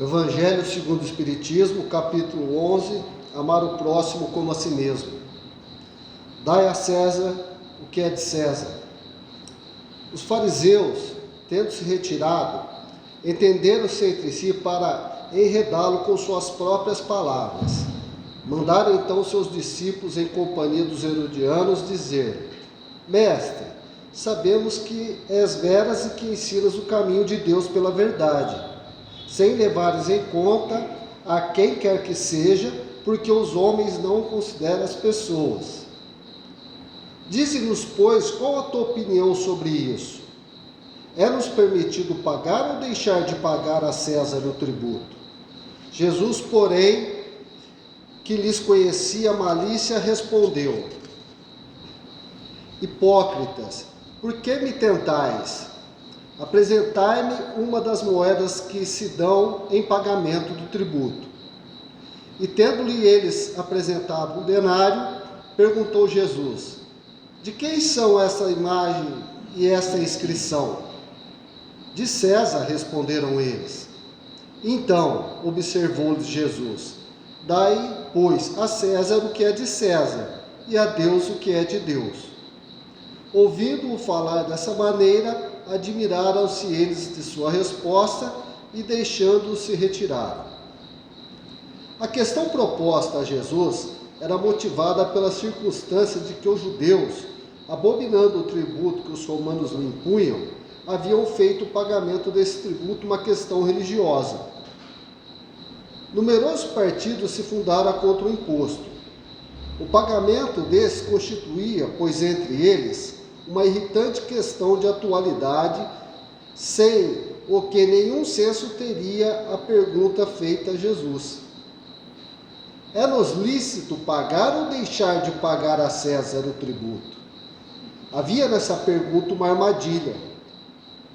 Evangelho segundo o Espiritismo, capítulo 11, amar o próximo como a si mesmo. Dai a César o que é de César. Os fariseus, tendo se retirado, entenderam-se entre si para enredá-lo com suas próprias palavras. Mandaram então seus discípulos, em companhia dos herodianos, dizer: Mestre, sabemos que és veras e que ensinas o caminho de Deus pela verdade, sem levares em conta a quem quer que seja, porque os homens não consideram as pessoas. Dize-nos, pois, qual a tua opinião sobre isso? É-nos permitido pagar ou deixar de pagar a César o tributo? Jesus, porém, que lhes conhecia a malícia, respondeu: Hipócritas, por que me tentais? Apresentai-me uma das moedas que se dão em pagamento do tributo. E tendo-lhe eles apresentado um denário, perguntou Jesus: De quem são essa imagem e esta inscrição? De César, responderam eles. Então, observou-lhes Jesus: Dai, pois, a César o que é de César, e a Deus o que é de Deus. Ouvindo-o falar dessa maneira, admiraram-se eles de sua resposta e, deixando-o, se retiraram. A questão proposta a Jesus era motivada pela circunstância de que os judeus, abominando o tributo que os romanos lhe impunham, haviam feito o pagamento desse tributo uma questão religiosa. Numerosos partidos se fundaram contra o imposto. O pagamento desse constituía, pois entre eles, uma irritante questão de atualidade, sem o que nenhum senso teria a pergunta feita a Jesus: É-nos lícito pagar ou deixar de pagar a César o tributo? Havia nessa pergunta uma armadilha.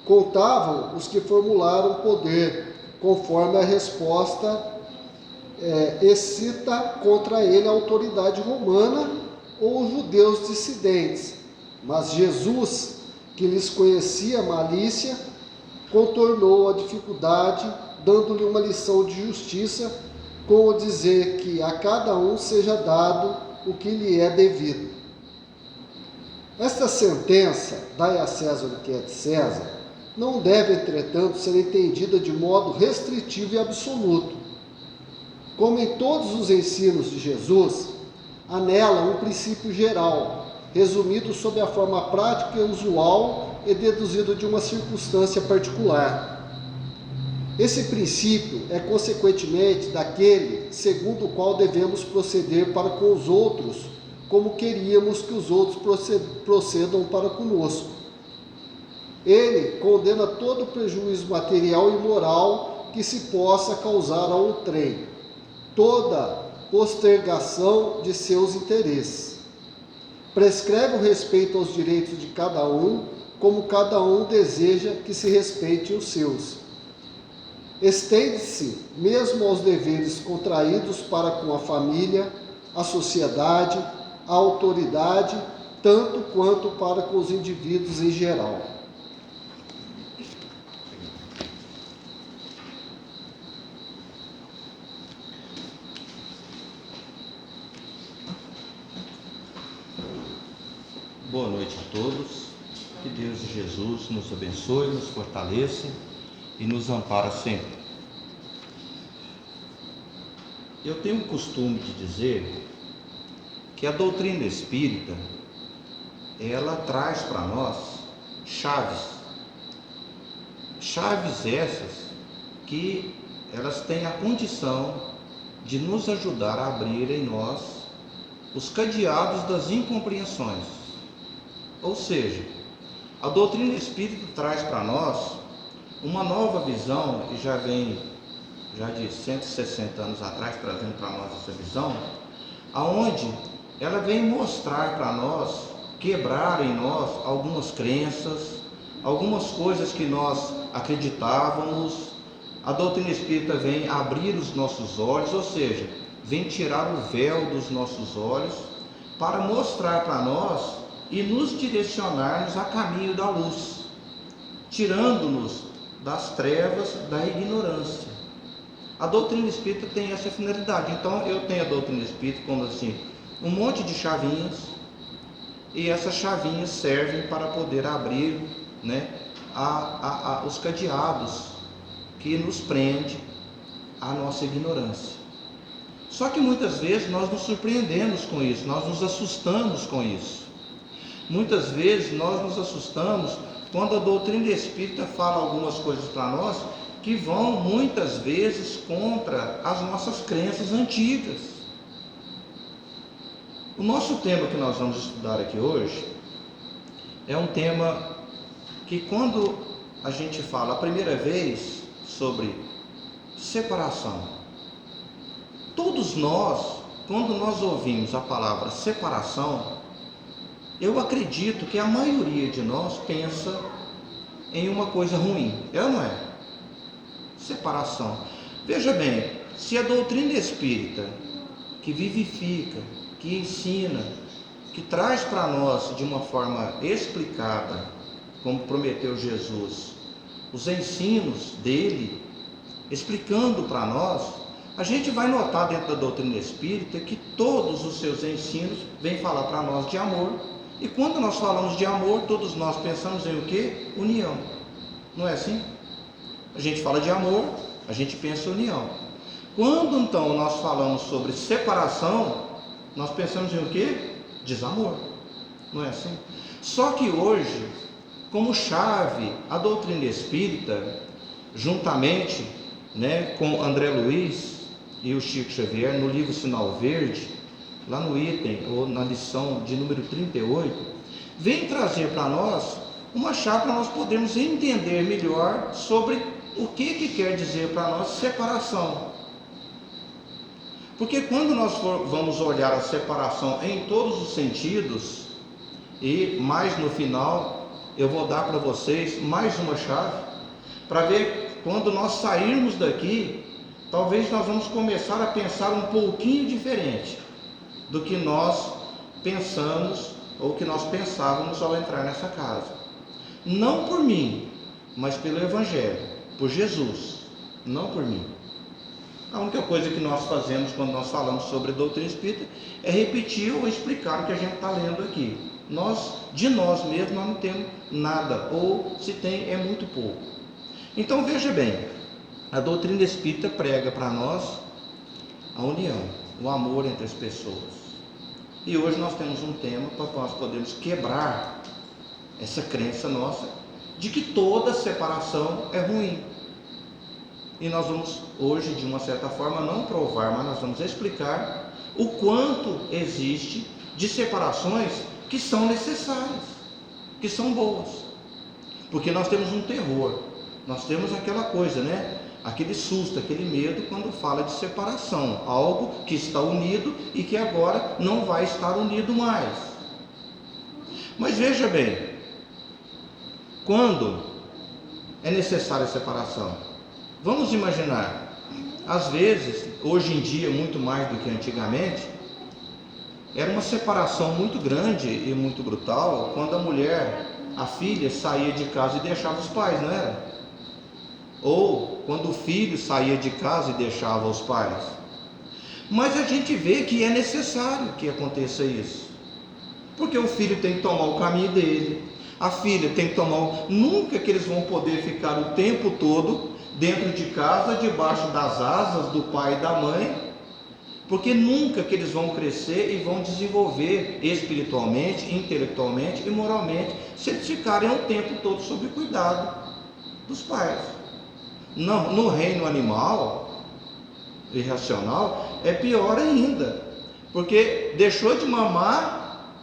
Contavam os que formularam o poder, conforme a resposta excita contra ele a autoridade romana ou os judeus dissidentes. Mas Jesus, que lhes conhecia a malícia, contornou a dificuldade, dando-lhe uma lição de justiça, com o dizer que a cada um seja dado o que lhe é devido. Esta sentença, dai a César o que é de César, não deve, entretanto, ser entendida de modo restritivo e absoluto. Como em todos os ensinos de Jesus, há nela um princípio geral, resumido sob a forma prática e usual e deduzido de uma circunstância particular. Esse princípio é, consequentemente, daquele segundo o qual devemos proceder para com os outros, como queríamos que os outros procedam para conosco. Ele condena todo prejuízo material e moral que se possa causar a outrem, toda postergação de seus interesses. Prescreve o respeito aos direitos de cada um, como cada um deseja que se respeite os seus. Estende-se mesmo aos deveres contraídos para com a família, a sociedade, a autoridade, tanto quanto para com os indivíduos em geral. Boa noite a todos, que Deus e Jesus nos abençoe, nos fortaleça e nos ampara sempre. Eu tenho o costume de dizer que a doutrina espírita, ela traz para nós chaves essas que elas têm a condição de nos ajudar a abrir em nós os cadeados das incompreensões. Ou seja, a doutrina espírita traz para nós uma nova visão, e já vem de 160 anos atrás trazendo para nós essa visão, aonde ela vem mostrar para nós, quebrar em nós algumas crenças, algumas coisas que nós acreditávamos. A doutrina espírita vem abrir os nossos olhos, ou seja, vem tirar o véu dos nossos olhos para mostrar para nós e nos direcionarmos a caminho da luz, tirando-nos das trevas da ignorância. A doutrina espírita tem essa finalidade. Então eu tenho a doutrina espírita como assim, um monte de chavinhas, e essas chavinhas servem para poder abrir, né, os cadeados que nos prende à nossa ignorância. Só que muitas vezes nós nos surpreendemos com isso, nós nos assustamos com isso. Muitas vezes nós nos assustamos quando a doutrina espírita fala algumas coisas para nós que vão muitas vezes contra as nossas crenças antigas. O nosso tema que nós vamos estudar aqui hoje é um tema que, quando a gente fala a primeira vez sobre separação, todos nós, quando nós ouvimos a palavra separação, eu acredito que a maioria de nós pensa em uma coisa ruim, é ou não é? Separação. Veja bem, se a doutrina espírita, que vivifica, que ensina, que traz para nós de uma forma explicada, como prometeu Jesus, os ensinos dele, explicando para nós, a gente vai notar dentro da doutrina espírita que todos os seus ensinos vêm falar para nós de amor. E quando nós falamos de amor, todos nós pensamos em o quê? União. Não é assim? A gente fala de amor, a gente pensa em união. Quando então nós falamos sobre separação, nós pensamos em o quê? Desamor. Não é assim? Só que hoje, como chave, a doutrina espírita, juntamente, né, com André Luiz e o Chico Xavier, no livro Sinal Verde, lá no item, ou na lição de número 38, vem trazer para nós uma chave para nós podermos entender melhor sobre o que quer dizer para nós separação. Porque quando nós vamos olhar a separação em todos os sentidos, e mais no final, eu vou dar para vocês mais uma chave, para ver quando nós sairmos daqui, talvez nós vamos começar a pensar um pouquinho diferente do que nós pensamos ou que nós pensávamos ao entrar nessa casa. Não por mim, mas pelo Evangelho, por Jesus, não por mim. A única coisa que nós fazemos quando nós falamos sobre doutrina espírita é repetir ou explicar o que a gente está lendo aqui. De nós mesmos, nós não temos nada, ou se tem, é muito pouco. Então veja bem, a doutrina espírita prega para nós a união, o amor entre as pessoas. E hoje nós temos um tema para nós podermos quebrar essa crença nossa de que toda separação é ruim. E nós vamos hoje, de uma certa forma, não provar, mas nós vamos explicar o quanto existe de separações que são necessárias, que são boas. Porque nós temos um terror, nós temos aquela coisa, né? Aquele susto, aquele medo quando fala de separação, algo que está unido e que agora não vai estar unido mais. Mas veja bem, quando é necessária a separação? Vamos imaginar, às vezes, hoje em dia, muito mais do que antigamente, era uma separação muito grande e muito brutal quando a mulher, a filha, saía de casa e deixava os pais, não era? Ou quando o filho saía de casa e deixava os pais. Mas a gente vê que é necessário que aconteça isso, porque o filho tem que tomar o caminho dele, a filha tem que tomar. Nunca que eles vão poder ficar o tempo todo dentro de casa, debaixo das asas do pai e da mãe, porque nunca que eles vão crescer e vão desenvolver espiritualmente, intelectualmente e moralmente, se eles ficarem o tempo todo sob cuidado dos pais. Não, no reino animal, irracional, é pior ainda, porque deixou de mamar,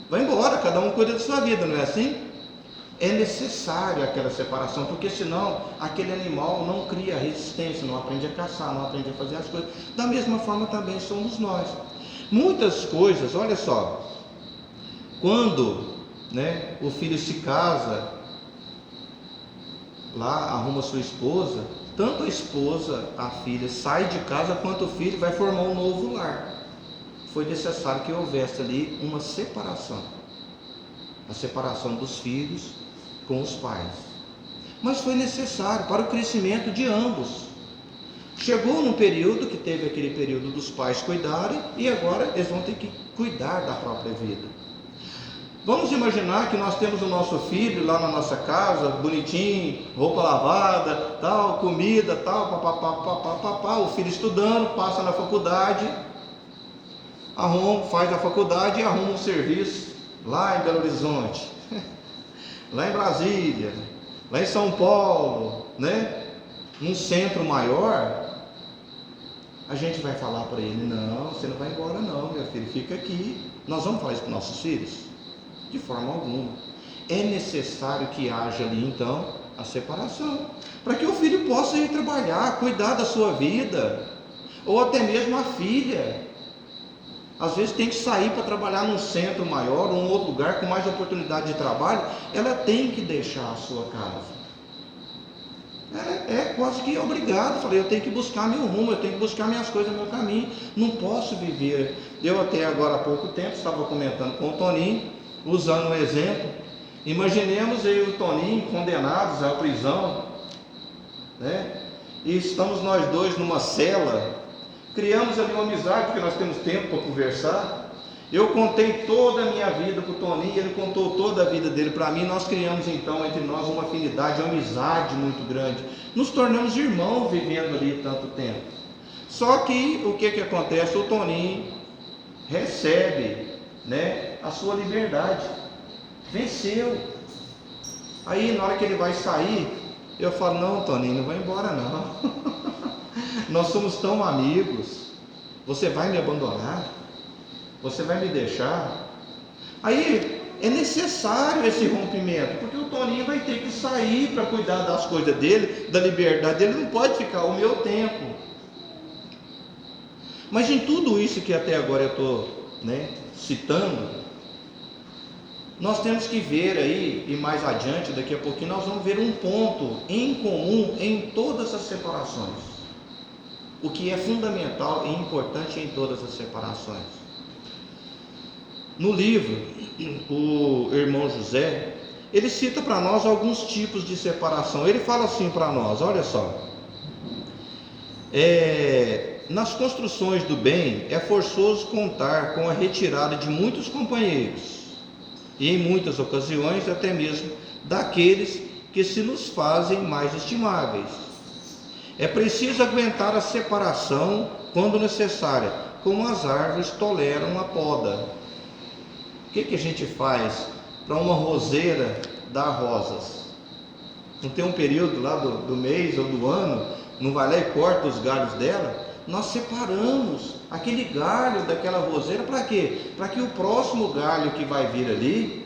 vai embora, cada um cuida da sua vida, não é assim? É necessária aquela separação, porque senão aquele animal não cria resistência, não aprende a caçar, não aprende a fazer as coisas. Da mesma forma também somos nós. Muitas coisas, olha só, quando, né, o filho se casa, lá arruma sua esposa, tanto a esposa, a filha, sai de casa, quanto o filho vai formar um novo lar. Foi necessário que houvesse ali uma separação, a separação dos filhos com os pais, mas foi necessário para o crescimento de ambos. Chegou num período que teve aquele período dos pais cuidarem, e agora eles vão ter que cuidar da própria vida. Vamos imaginar que nós temos o nosso filho lá na nossa casa, bonitinho, roupa lavada, tal, comida, tal, papapá, o filho estudando, passa na faculdade, faz a faculdade e arruma um serviço lá em Belo Horizonte, lá em Brasília, lá em São Paulo, né? Num centro maior. A gente vai falar para ele: não, você não vai embora não, meu filho, fica aqui. Nós vamos falar isso para os nossos filhos? De forma alguma. É necessário que haja ali então a separação, para que o filho possa ir trabalhar, cuidar da sua vida, ou até mesmo a filha. Às vezes tem que sair para trabalhar num centro maior, ou em outro lugar com mais oportunidade de trabalho. Ela tem que deixar a sua casa. É quase que obrigado. Falei, eu tenho que buscar meu rumo, eu tenho que buscar minhas coisas, meu caminho. Não posso viver. Eu até agora há pouco tempo estava comentando com o Toninho, usando um exemplo. Imaginemos eu e o Toninho condenados à prisão, né? E estamos nós dois numa cela. Criamos ali uma amizade, porque nós temos tempo para conversar. Eu contei toda a minha vida para o Toninho, ele contou toda a vida dele para mim. Nós criamos então entre nós uma afinidade, uma amizade muito grande. Nos tornamos irmãos vivendo ali tanto tempo. Só que o que acontece? O Toninho recebe, né, a sua liberdade, venceu. Aí na hora que ele vai sair, eu falo: não, Toninho, não vai embora não. Nós somos tão amigos. Você vai me abandonar? Você vai me deixar? Aí é necessário esse rompimento, porque o Toninho vai ter que sair para cuidar das coisas dele, da liberdade dele. Não pode ficar o meu tempo. Mas em tudo isso que até agora eu estou, né, citando, nós temos que ver aí, e mais adiante, daqui a pouquinho, nós vamos ver um ponto em comum em todas as separações. O que é fundamental e importante em todas as separações. No livro, o irmão José, ele cita para nós alguns tipos de separação. Ele fala assim para nós: olha só, nas construções do bem é forçoso contar com a retirada de muitos companheiros, e em muitas ocasiões até mesmo daqueles que se nos fazem mais estimáveis. É preciso aguentar a separação quando necessária, como as árvores toleram a poda. O que a gente faz para uma roseira dar rosas? Não tem um período lá do mês ou do ano, não vai lá e corta os galhos dela? Nós separamos aquele galho daquela roseira para quê? Para que o próximo galho que vai vir ali,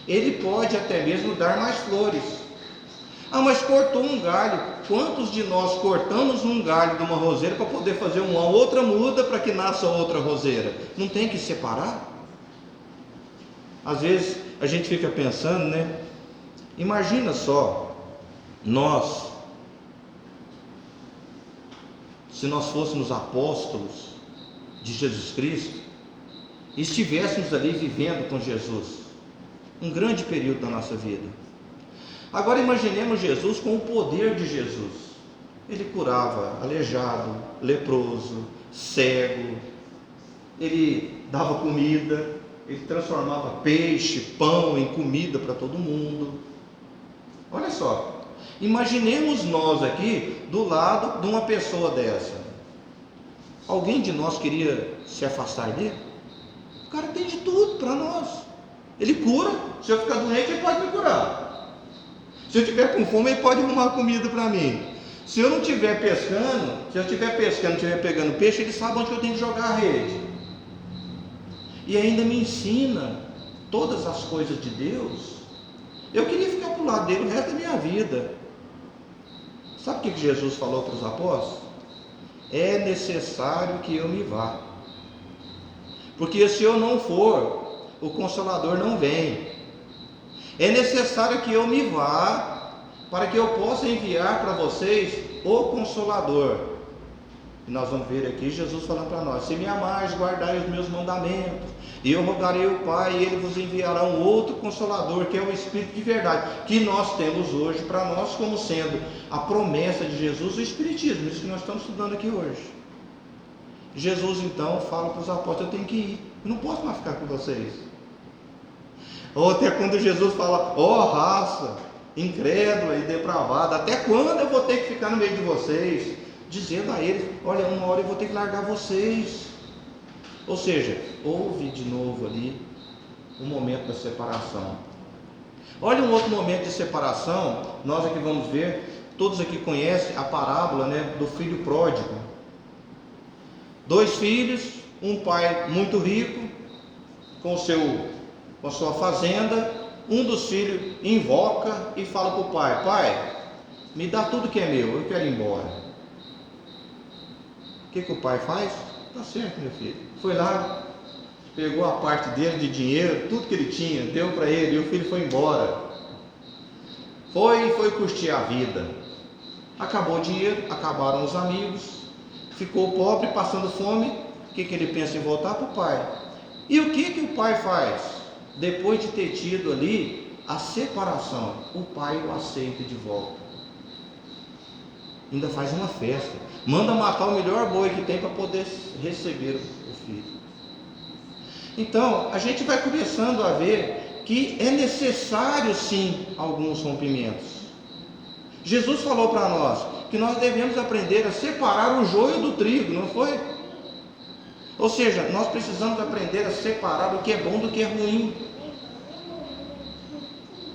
ele pode até mesmo dar mais flores. Ah, mas cortou um galho. Quantos de nós cortamos um galho de uma roseira para poder fazer uma outra muda para que nasça outra roseira? Não tem que separar? Às vezes a gente fica pensando, né? Imagina só, se nós fôssemos apóstolos de Jesus Cristo e estivéssemos ali vivendo com Jesus um grande período da nossa vida. Agora imaginemos Jesus com o poder de Jesus. Ele curava aleijado, leproso, cego, ele dava comida, ele transformava peixe, pão em comida para todo mundo. Olha só, imaginemos nós aqui do lado de uma pessoa dessa. Alguém de nós queria se afastar dele? O cara tem de tudo para nós. Ele cura. Se eu ficar doente, ele pode me curar. Se eu estiver com fome, ele pode arrumar comida para mim. Se eu não estiver pescando, estiver pegando peixe, ele sabe onde eu tenho que jogar a rede. E ainda me ensina todas as coisas de Deus. Eu queria ficar para o lado dele o resto da minha vida. Sabe o que Jesus falou para os apóstolos? É necessário que eu me vá, porque se eu não for, o Consolador não vem. É necessário que eu me vá, para que eu possa enviar para vocês o Consolador. E nós vamos ver aqui Jesus falando para nós: se me amais, guardai os meus mandamentos. E eu rogarei ao Pai, e Ele vos enviará um outro Consolador, que é o Espírito de verdade, que nós temos hoje para nós como sendo a promessa de Jesus, o Espiritismo, isso que nós estamos estudando aqui hoje. Jesus então fala para os apóstolos: eu tenho que ir, eu não posso mais ficar com vocês. Ou até quando Jesus fala: ó raça incrédula e depravada, até quando eu vou ter que ficar no meio de vocês? Dizendo a eles: olha, uma hora eu vou ter que largar vocês. Ou seja, houve de novo ali um momento da separação. Olha um outro momento de separação, nós aqui vamos ver, todos aqui conhecem a parábola, né, do filho pródigo. 2 filhos, um pai muito rico, com a sua fazenda. Um dos filhos invoca e fala para o pai: pai, me dá tudo que é meu, eu quero ir embora. O que o pai faz? Tá certo, meu filho. Foi lá, pegou a parte dele de dinheiro, tudo que ele tinha, deu para ele, e o filho foi embora. Foi curtir a vida. Acabou o dinheiro, acabaram os amigos, ficou pobre, passando fome. O que ele pensa? Em voltar para o pai. E o que o pai faz? Depois de ter tido ali a separação, o pai o aceita de volta. Ainda faz uma festa, manda matar o melhor boi que tem para poder receber o filho. Então, a gente vai começando a ver que é necessário sim alguns rompimentos. Jesus falou para nós que nós devemos aprender a separar o joio do trigo, não foi? Ou seja, nós precisamos aprender a separar o que é bom do que é ruim.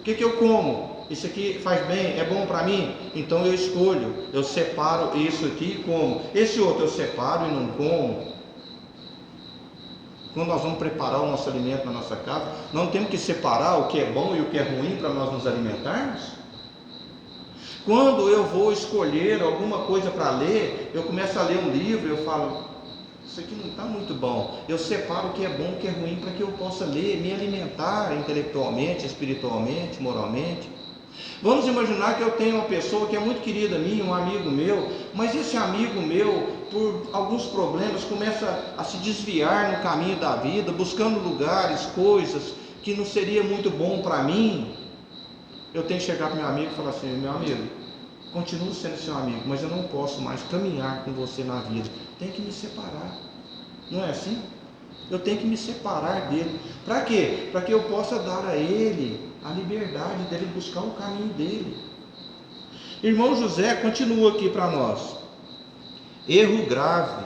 O que eu como? Isso aqui faz bem, é bom para mim? Então eu escolho, eu separo isso aqui e como. Esse outro eu separo e não como. Quando nós vamos preparar o nosso alimento na nossa casa, não temos que separar o que é bom e o que é ruim para nós nos alimentarmos? Quando eu vou escolher alguma coisa para ler, eu começo a ler um livro, eu falo: isso aqui não está muito bom. Eu separo o que é bom e o que é ruim para que eu possa ler, me alimentar intelectualmente, espiritualmente, moralmente. Vamos imaginar que eu tenho uma pessoa que é muito querida a mim, um amigo meu, mas esse amigo meu, por alguns problemas, começa a se desviar no caminho da vida, buscando lugares, coisas que não seria muito bom para mim. Eu tenho que chegar para meu amigo e falar assim: meu amigo, continuo sendo seu amigo, mas eu não posso mais caminhar com você na vida, tenho que me separar. Não é assim? Eu tenho que me separar dele. Para quê? Para que eu possa dar a ele a liberdade dele buscar o caminho dele. Irmão José continua aqui para nós: erro grave,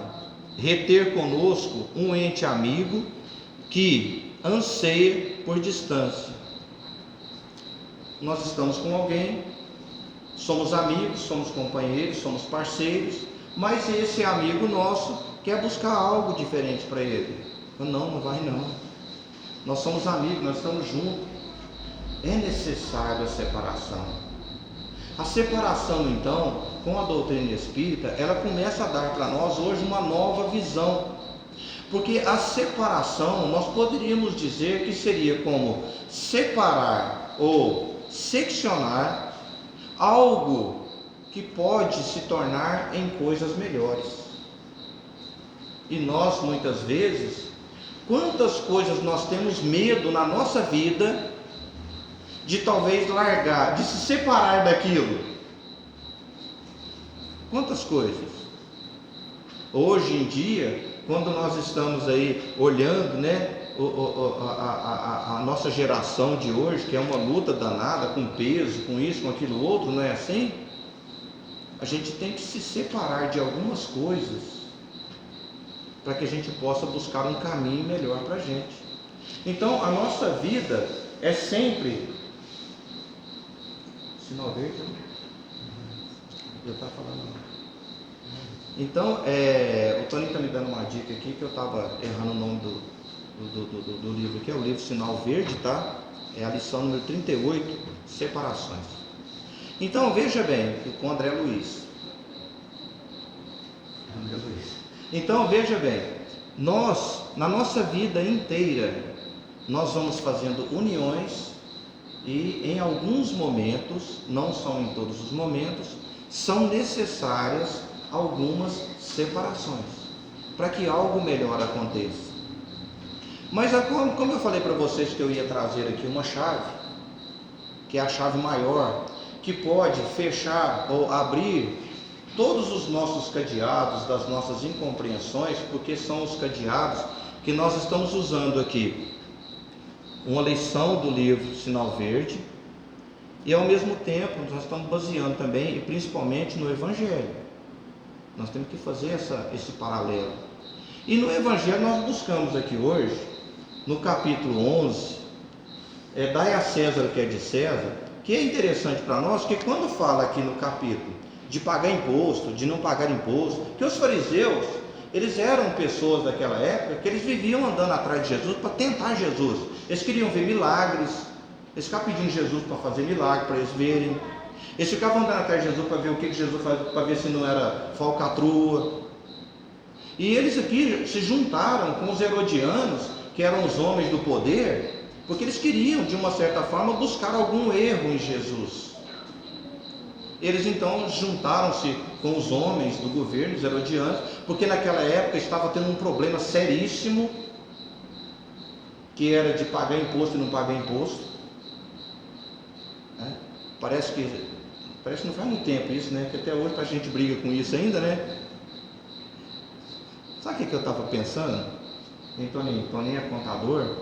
reter conosco um ente amigo que anseia por distância. Nós estamos com alguém, somos amigos, somos companheiros, somos parceiros, mas esse amigo nosso quer buscar algo diferente para ele. Não vai não. Nós somos amigos, nós estamos juntos. É necessário a separação. A separação, então, com a doutrina espírita, ela começa a dar para nós hoje uma nova visão. Porque a separação, nós poderíamos dizer que seria como separar ou seccionar algo que pode se tornar em coisas melhores. E nós, muitas vezes, quantas coisas nós temos medo na nossa vida de talvez largar, de se separar daquilo. Quantas coisas. Hoje em dia, quando nós estamos aí olhando, né, a nossa geração de hoje, que é uma luta danada com peso, com isso, com aquilo outro, não é assim? A gente tem que se separar de algumas coisas para que a gente possa buscar um caminho melhor para a gente. Então, a nossa vida é sempre... Sinal verde? Eu estava falando. Então, o Tony está me dando uma dica aqui, que eu estava errando o nome do livro aqui. É o livro Sinal Verde, tá? É a lição número 38, separações. Então, veja bem, com André Luiz. Então, veja bem, nós, na nossa vida inteira, nós vamos fazendo uniões e em alguns momentos, não são em todos os momentos, são necessárias algumas separações para que algo melhor aconteça. Mas como eu falei para vocês que eu ia trazer aqui uma chave, que é a chave maior, que pode fechar ou abrir todos os nossos cadeados das nossas incompreensões, porque são os cadeados que nós estamos usando aqui. Uma lição do livro Sinal Verde, e ao mesmo tempo nós estamos baseando também, e principalmente no Evangelho. Nós temos que fazer esse paralelo. E no Evangelho nós buscamos aqui hoje, no capítulo 11, dai a César o que é de César, que é interessante para nós, que quando fala aqui no capítulo de pagar imposto, de não pagar imposto, que os fariseus, eles eram pessoas daquela época que eles viviam andando atrás de Jesus para tentar Jesus. Eles queriam ver milagres, eles ficavam pedindo Jesus para fazer milagre, para eles verem. Eles ficavam andando atrás de Jesus para ver o que Jesus fazia, para ver se não era falcatrua. E eles aqui se juntaram com os herodianos, que eram os homens do poder, porque eles queriam, de uma certa forma, buscar algum erro em Jesus. Eles então juntaram-se com os homens do governo, os herodianos, porque naquela época estava tendo um problema seríssimo, que era de pagar imposto e não pagar imposto. Parece que não faz muito tempo isso, né? Que até hoje a gente briga com isso ainda, né? Sabe o que eu estava pensando? Toninho é contador.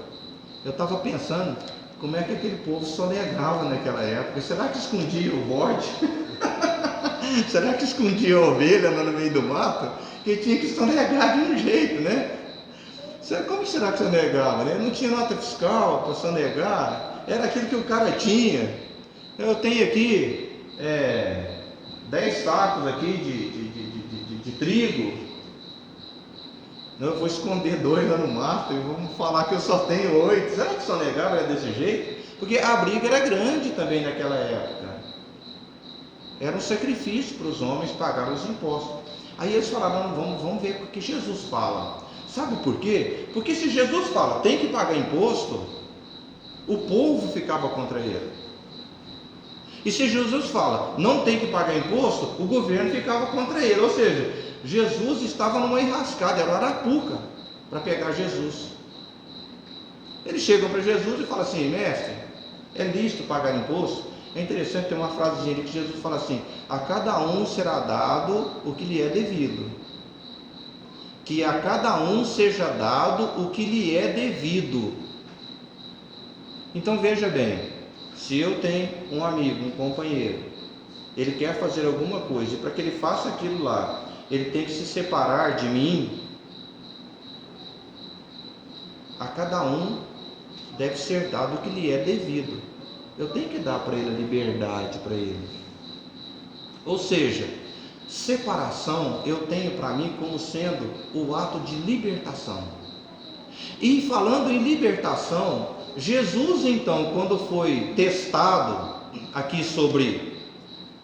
Eu estava pensando como é que aquele povo sonegava naquela época. Será que escondia o bode? Será que escondia a ovelha lá no meio do mato? Que tinha que sonegar de um jeito, né? Como será que sonegava, né? Não tinha nota fiscal para sonegar. Era aquilo que o cara tinha. Eu tenho aqui 10 sacos aqui de trigo. Eu vou esconder 2 lá no mato e vamos falar que eu só tenho 8. Será que sonegava era desse jeito? Porque a briga era grande também naquela época. Era um sacrifício para os homens pagar os impostos. Aí eles falaram, vamos ver o que Jesus fala. Sabe por quê? Porque se Jesus fala, tem que pagar imposto, o povo ficava contra ele. E se Jesus fala, não tem que pagar imposto, o governo ficava contra ele. Ou seja, Jesus estava numa enrascada, era arapuca para pegar Jesus. Eles chegam para Jesus e falam assim, mestre, é lícito pagar imposto? É interessante, tem uma frasezinha ali que Jesus fala assim, a cada um será dado o que lhe é devido. Que a cada um seja dado o que lhe é devido. Então veja bem, se eu tenho um amigo, um companheiro, ele quer fazer alguma coisa, e para que ele faça aquilo lá, ele tem que se separar de mim, a cada um deve ser dado o que lhe é devido. Eu tenho que dar para ele a liberdade para ele. Ou seja, separação eu tenho para mim como sendo o ato de libertação. E falando em libertação, Jesus então, quando foi testado aqui sobre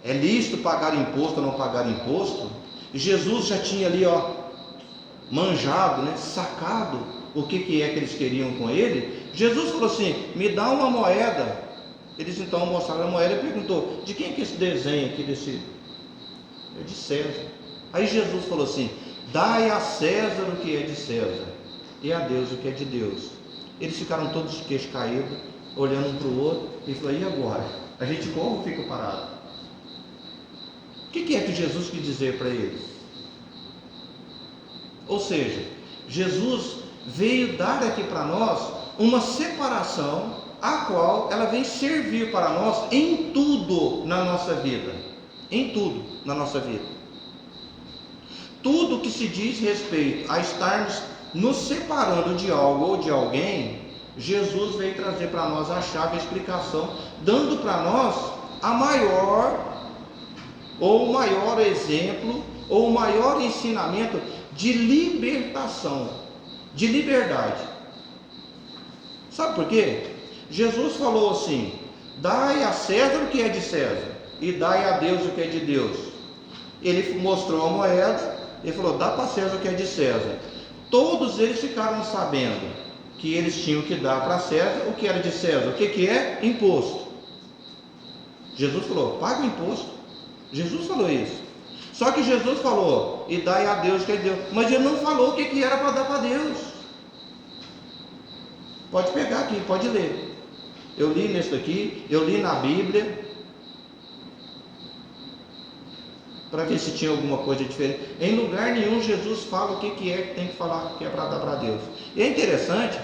é lícito pagar imposto ou não pagar imposto, Jesus já tinha ali manjado, né, sacado o que é que eles queriam com ele. Jesus falou assim, me dá uma moeda. Eles então mostraram a moeda e perguntou, de quem é que esse desenho aqui desse? É de César. Aí Jesus falou assim, dai a César o que é de César e a Deus o que é de Deus. Eles ficaram todos de queixo caído, olhando um para o outro, e falou, e agora? A gente corre ou fica parado? O que é que Jesus quis dizer para eles? Ou seja, Jesus veio dar aqui para nós uma separação, a qual ela vem servir para nós em tudo na nossa vida. Em tudo na nossa vida. Tudo que se diz respeito a estarmos nos separando de algo ou de alguém, Jesus veio trazer para nós a chave, a explicação, dando para nós a maior, ou o maior exemplo, ou o maior ensinamento de libertação, de liberdade. Sabe por quê? Jesus falou assim, dai a César o que é de César, e dai a Deus o que é de Deus. Ele mostrou a moeda, ele falou, dá para César o que é de César. Todos eles ficaram sabendo que eles tinham que dar para César o que era de César. O que é? Imposto. Jesus falou, paga o imposto. Jesus falou isso. Só que Jesus falou, e dai a Deus o que é de Deus. Mas ele não falou o que era para dar para Deus. Pode pegar aqui, pode ler. Eu li nesse daqui, eu li na Bíblia, para ver se tinha alguma coisa diferente. Em lugar nenhum Jesus fala o que é que tem que falar, que é para dar para Deus. E é interessante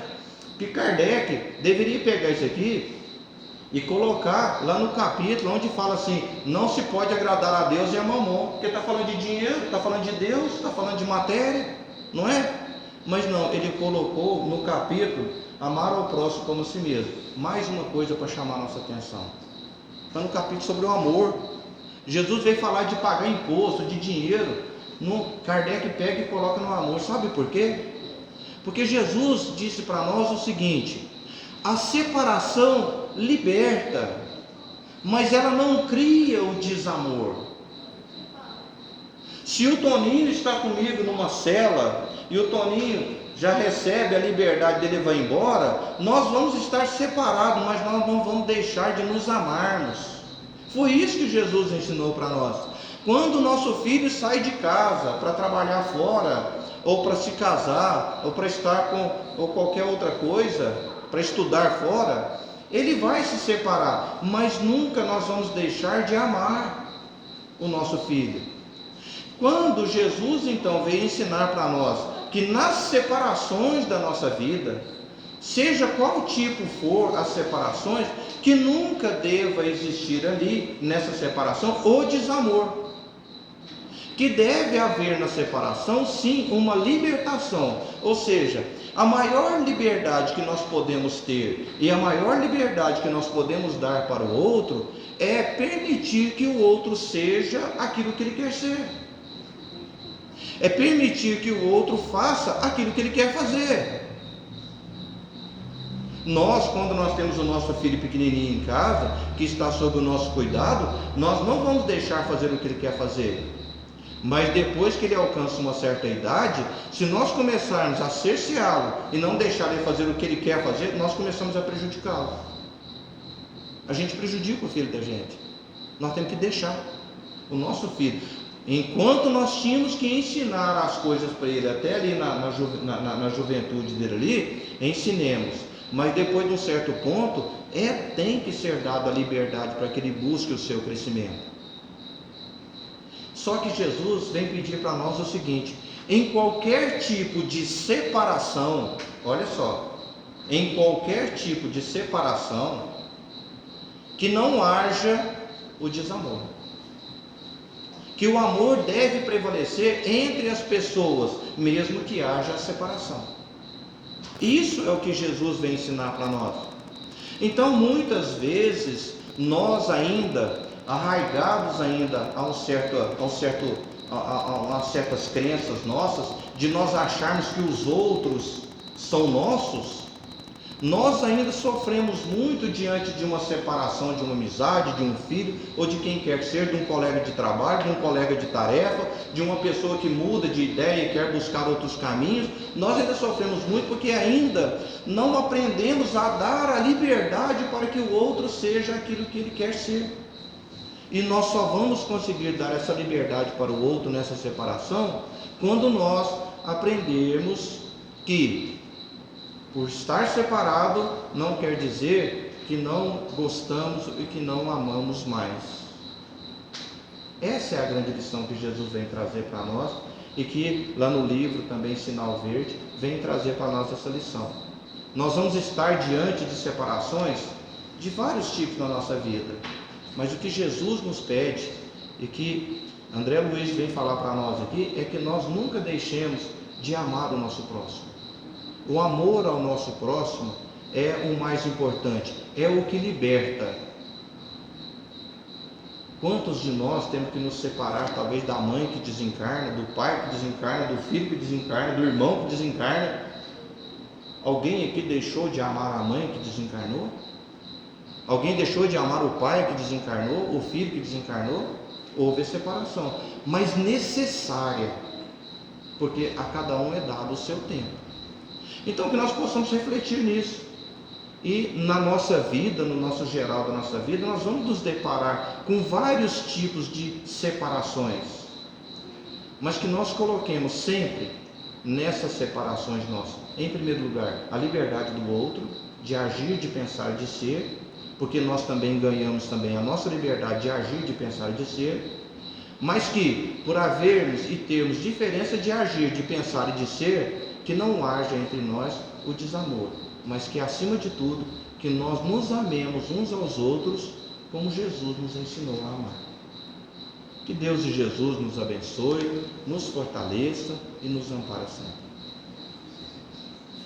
que Kardec deveria pegar isso aqui e colocar lá no capítulo onde fala assim: não se pode agradar a Deus e a Mamon, porque está falando de dinheiro, está falando de Deus, está falando de matéria, não é? Mas não, ele colocou no capítulo amar ao próximo como a si mesmo. Mais uma coisa para chamar a nossa atenção. Está no capítulo sobre o amor. Jesus veio falar de pagar imposto, de dinheiro. Kardec pega e coloca no amor. Sabe por quê? Porque Jesus disse para nós o seguinte: a separação liberta, mas ela não cria o desamor. Se o Toninho está comigo numa cela e o Toninho já recebe a liberdade dele e vai embora, nós vamos estar separados, mas nós não vamos deixar de nos amarmos. Foi isso que Jesus ensinou para nós. Quando o nosso filho sai de casa para trabalhar fora, ou para se casar, ou para estar com ou qualquer outra coisa, para estudar fora, ele vai se separar, mas nunca nós vamos deixar de amar o nosso filho. Quando Jesus então veio ensinar para nós que nas separações da nossa vida, seja qual tipo for as separações, que nunca deva existir ali, nessa separação, o desamor. Que deve haver na separação, sim, uma libertação. Ou seja, a maior liberdade que nós podemos ter e a maior liberdade que nós podemos dar para o outro é permitir que o outro seja aquilo que ele quer ser. É permitir que o outro faça aquilo que ele quer fazer. Nós, quando nós temos o nosso filho pequenininho em casa, que está sob o nosso cuidado, nós não vamos deixar fazer o que ele quer fazer. Mas depois que ele alcança uma certa idade, se nós começarmos a cerceá-lo e não deixar ele fazer o que ele quer fazer, nós começamos a prejudicá-lo. A gente prejudica o filho da gente. Nós temos que deixar o nosso filho. Enquanto nós tínhamos que ensinar as coisas para ele, até ali na juventude dele ali, ensinemos. Mas depois de um certo ponto, tem que ser dada a liberdade para que ele busque o seu crescimento. Só que Jesus vem pedir para nós o seguinte: em qualquer tipo de separação, olha só, em qualquer tipo de separação, que não haja o desamor. Que o amor deve prevalecer entre as pessoas, mesmo que haja a separação. Isso é o que Jesus vem ensinar para nós. Então, muitas vezes, nós ainda, arraigados ainda a umas certas crenças nossas, de nós acharmos que os outros são nossos, nós ainda sofremos muito diante de uma separação, de uma amizade, de um filho, ou de quem quer que seja, de um colega de trabalho, de um colega de tarefa, de uma pessoa que muda de ideia e quer buscar outros caminhos. Nós ainda sofremos muito porque ainda não aprendemos a dar a liberdade para que o outro seja aquilo que ele quer ser. E nós só vamos conseguir dar essa liberdade para o outro nessa separação quando nós aprendermos que por estar separado não quer dizer que não gostamos e que não amamos mais. Essa é a grande lição que Jesus vem trazer para nós e que lá no livro também Sinal Verde vem trazer para nós essa lição. Nós vamos estar diante de separações de vários tipos na nossa vida, mas o que Jesus nos pede e que André Luiz vem falar para nós aqui é que nós nunca deixemos de amar o nosso próximo. O amor ao nosso próximo é o mais importante, é o que liberta. Quantos de nós temos que nos separar, talvez, da mãe que desencarna, do pai que desencarna, do filho que desencarna, do irmão que desencarna? Alguém aqui deixou de amar a mãe que desencarnou? Alguém deixou de amar o pai que desencarnou, o filho que desencarnou? Houve separação, mas necessária, porque a cada um é dado o seu tempo. Então que nós possamos refletir nisso. E na nossa vida, no nosso geral da nossa vida, nós vamos nos deparar com vários tipos de separações. Mas que nós coloquemos sempre nessas separações nossas? Em primeiro lugar, a liberdade do outro, de agir, de pensar, de ser, porque nós também ganhamos também a nossa liberdade de agir, de pensar e de ser, mas que por havermos e termos diferença de agir, de pensar e de ser, que não haja entre nós o desamor, mas que acima de tudo, que nós nos amemos uns aos outros como Jesus nos ensinou a amar. Que Deus e Jesus nos abençoe, nos fortaleça e nos ampare sempre.